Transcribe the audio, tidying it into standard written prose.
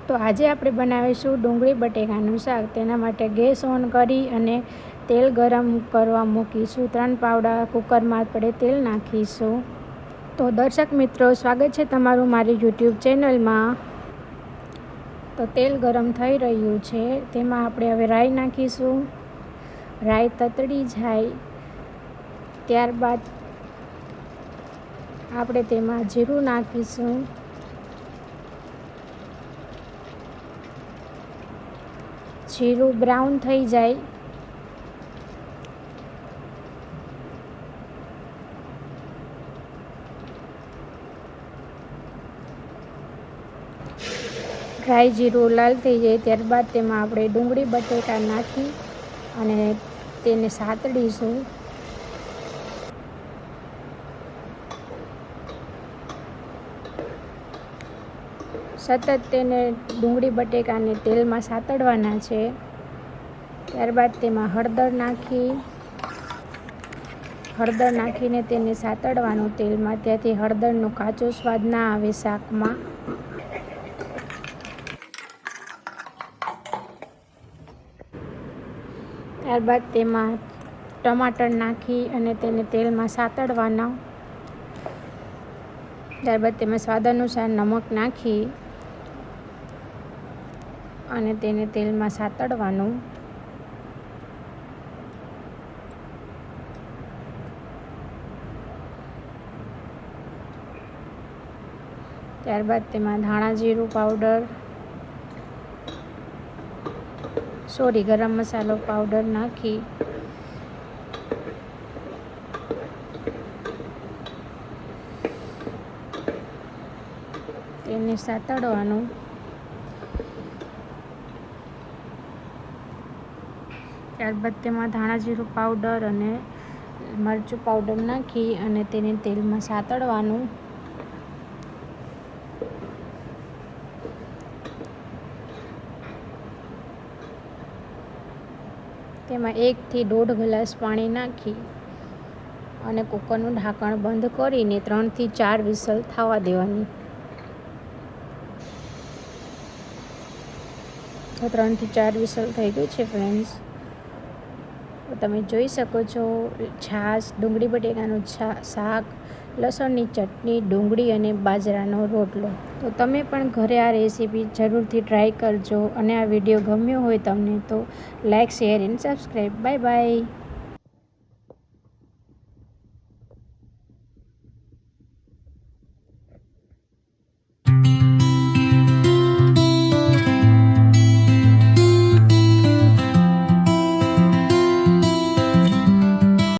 તો આજે આપણે બનાવીશું ડુંગળી બટેકાનું શાક। તેના માટે ગેસ ઓન કરી અને તેલ ગરમ કરવા મૂકીશું। 3 પાવડા કુકરમાં આપણે તેલ નાખીશું। તો દર્શક મિત્રો, સ્વાગત છે તમારું મારી યુટ્યુબ ચેનલમાં। તો તેલ ગરમ થઈ રહ્યું છે, તેમાં આપણે હવે રાઈ નાખીશું। રાઈ તતડી જાય ત્યારબાદ આપણે તેમાં જીરું નાખીશું। જીરું બ્રાઉન થઈ જાય ડ્રાય જીરું લાલ થઈ જાય ત્યારબાદ તેમાં આપણે ડુંગળી બટેકા નાખી અને તેને સાતડીશું। સતત તેને ડુંગળી બટેકાને તેલમાં સાતડવાના છે। ત્યારબાદ તેમાં હળદર નાખીને તેને સાતડવાનું તેલમાં, ત્યાંથી હળદરનો કાચો સ્વાદ ના આવે શાકમાં। ત્યારબાદ તેમાં ટમાટર નાખી અને તેને તેલમાં સાતડવાના। ત્યારબાદ તેમાં સ્વાદ અનુસાર નમક નાખી અને તેને તેલમાં સાતડવાનું। ત્યારબાદ તેમાં ધાણા જીરું પાવડર, ગરમ મસાલો પાવડર નાખી તેને સાતડવાનું। ત્યારબાદ તેમાં ધાણા જીરું પાવડર અને મરચું પાવડર નાખી અને તેને તેલમાં સાતડવાનું। તેમાં 1 થી 1.5 ગ્લાસ પાણી નાખી અને કુકરનું ઢાંકણ બંધ કરીને 3 થી 4 વિસલ થવા દેવાની। તો 3 થી 4 વિસલ થઈ ગઈ છે ફ્રેન્ડ્સ। તો તમે જોઈ શકો છો, છાશ, ડુંગળી બટેકાનું શાક, લસણની ચટણી, ડુંગળી અને બાજરાનો રોટલો। તો તમે પણ ઘરે આ રેસીપી જરૂરથી ટ્રાય કરજો અને આ વિડીયો ગમ્યો હોય તમને તો like, share and subscribe. Bye bye.